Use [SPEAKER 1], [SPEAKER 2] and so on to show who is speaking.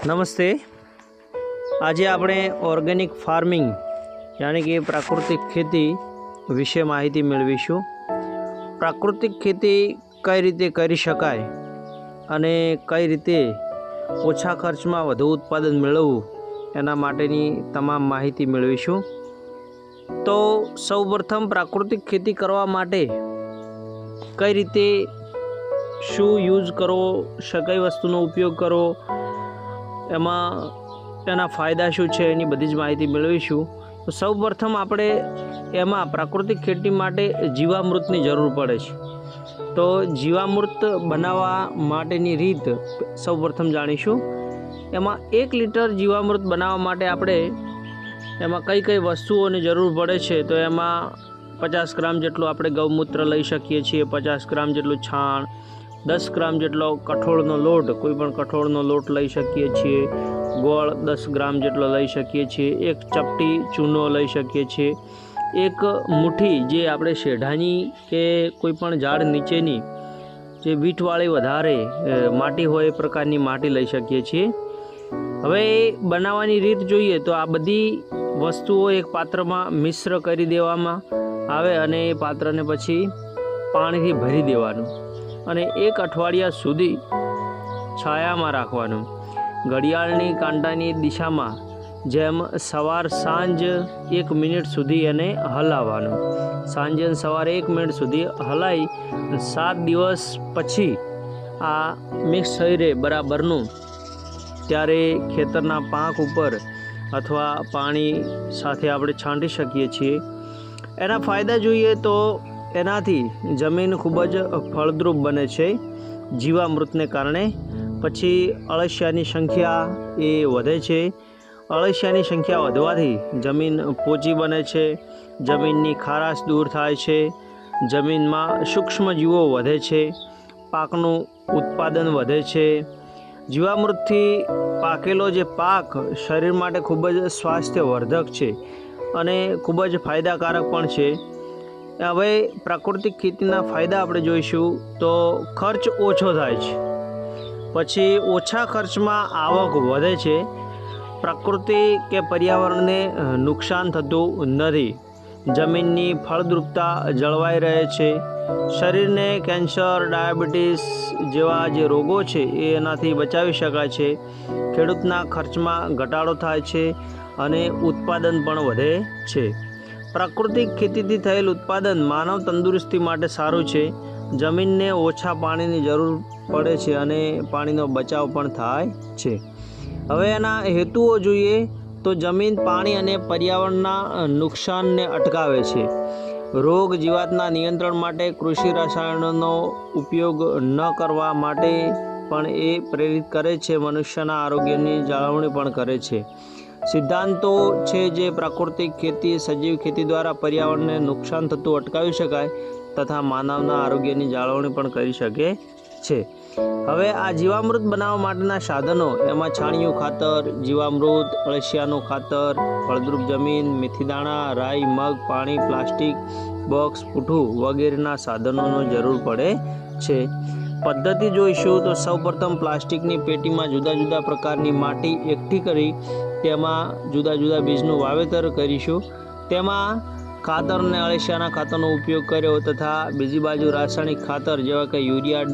[SPEAKER 1] નમસ્તે। આજે આપણે ઓર્ગેનિક ફાર્મિંગ यानी कि प्राकृतिक खेती विषे माहिती मेळवीशुं। प्राकृतिक खेती कई रीते करी शकाय अने कई रीते ओछा खर्च में वधु उत्पादन मेळववुं एना माटेनी तमाम माहिती मेळवीशुं। तो सौप्रथम प्राकृतिक खेती करवा माटे कई रीते शू यूज करो, कई वस्तुनो उपयोग करो, एमां एना फायदा शुं छे एनी बधी ज माहिती मेळवीशुं। तो सौप्रथम आपणे एमां प्राकृतिक खेती माटे जीवामृतनी जरूर पड़े छे। तो जीवामृत बनावा माटेनी रीत सौप्रथम जाणीशुं। एमां 1 लीटर जीवामृत बनावा माटे आपणे एमां कई कई वस्तुओनी जरूर पड़े छे। तो एमां 50 ग्राम जेटલું આપણે ગૌમૂત્ર લઈ શકીએ છીએ, 50 ગ્રામ જેટલું છાણ, 10 ગ્રામ જેટલો કઠોળનો લોટ, કોઈ પણ કઠોળનો લોટ લઈ શકીએ છીએ, ગોળ 10 ગ્રામ જેટલો લઈ શકીએ છીએ, એક ચપટી ચૂનો લઈ શકીએ છીએ, એક મુઠ્ઠી જે આપણે શેઢાની કે કોઈ પણ ઝાડ નીચેની જે વીટવાળી વધારે માટી હોય એ પ્રકારની માટી લઈ શકીએ છીએ। હવે બનાવવાની રીત જોઈએ તો આ બધી વસ્તુઓ એક પાત્રમાં મિશ્ર કરી દેવામાં આવે અને એ પાત્રને પછી પાણીથી ભરી દેવાનું અને 1 અઠવાડિયા સુધી છાયામાં રાખવાનું। ઘડિયાળની કાંટાની દિશામાં જેમ સવાર સાંજ 1 મિનિટ સુધી એને હલાવવાનું। સાંજે સવારે 1 મિનિટ સુધી હલાવી 7 દિવસ પછી આ મિક્સ થઈ રહે બરાબરનું, ત્યારે ખેતરના પાક ઉપર અથવા પાણી સાથે આપણે છાંટી શકીએ છીએ। એના ફાયદા જોઈએ તો એનાથી જમીન ખૂબ જ ફળદ્રુપ બને છે જીવામૃતને કારણે। પછી અળસિયાની સંખ્યા એ વધે છે। અળસિયાની સંખ્યા વધવાથી જમીન પોચી બને છે, જમીનની ખારાશ દૂર થાય છે, જમીનમાં સૂક્ષ્મજીવો વધે છે, પાકનું ઉત્પાદન વધે છે। જીવામૃતથી પાકેલો જે પાક શરીર માટે ખૂબ જ સ્વાસ્થ્યવર્ધક છે અને ખૂબ જ ફાયદાકારક પણ છે। હવે પ્રાકૃતિક ખેતીના ફાયદા આપણે જોઈશું તો ખર્ચ ઓછો થાય છે, પછી ઓછા ખર્ચમાં આવક વધે છે, પ્રકૃતિ કે પર્યાવરણને નુકસાન થતું નથી, જમીનની ફળદ્રુપતા જળવાઈ રહે છે, શરીરને કેન્સર, ડાયાબિટીસ જેવા જે રોગો છે એનાથી બચાવી શકાય છે, ખેડૂતના ખર્ચમાં ઘટાડો થાય છે અને ઉત્પાદન પણ વધે છે। પ્રાકૃતિક ખેતીથી થયેલ ઉત્પાદન માનવ તંદુરસ્તી માટે સારું છે। જમીનને ઓછા પાણીની જરૂર પડે છે અને પાણીનો બચાવ પણ થાય છે। હવે એના હેતુઓ જોઈએ તો જમીન, પાણી અને પર્યાવરણના નુકસાનને અટકાવે છે, રોગ જીવાતના નિયંત્રણ માટે કૃષિ રસાયણોનો ઉપયોગ ન કરવા માટે પણ એ પ્રેરિત કરે છે, મનુષ્યના આરોગ્યની જાળવણી પણ કરે છે। સિદ્ધાંતો છે જે પ્રાકૃતિક ખેતી, સજીવ ખેતી દ્વારા પર્યાવરણને નુકસાન થતું અટકાવી શકાય તથા માનવના આરોગ્યની જાળવણી પણ કરી શકે છે। હવે આ જીવામૃત બનાવવા માટેના સાધનો એમાં છાણિયું ખાતર, જીવામૃત, અળસિયાનું ખાતર, ફળદ્રુપ જમીન, મેથીદાણા, રાઈ, મગ, પાણી, પ્લાસ્ટિક બોક્સ, પૂઠું વગેરેના સાધનોનો જરૂર પડે છે। પદ્ધતિ જોઈશું તો સૌપ્રથમ પ્લાસ્ટિકની પેટીમાં જુદા જુદા પ્રકારની માટી એકઠી કરી તેમાં જુદા જુદા બીજનું વાવેતર કરીશું। તેમાં ખાતર અને અળસિયાના ખાતરનો ઉપયોગ કર્યો તથા બીજી બાજુ રાસાયણિક ખાતર જેવા કે યુરિયા,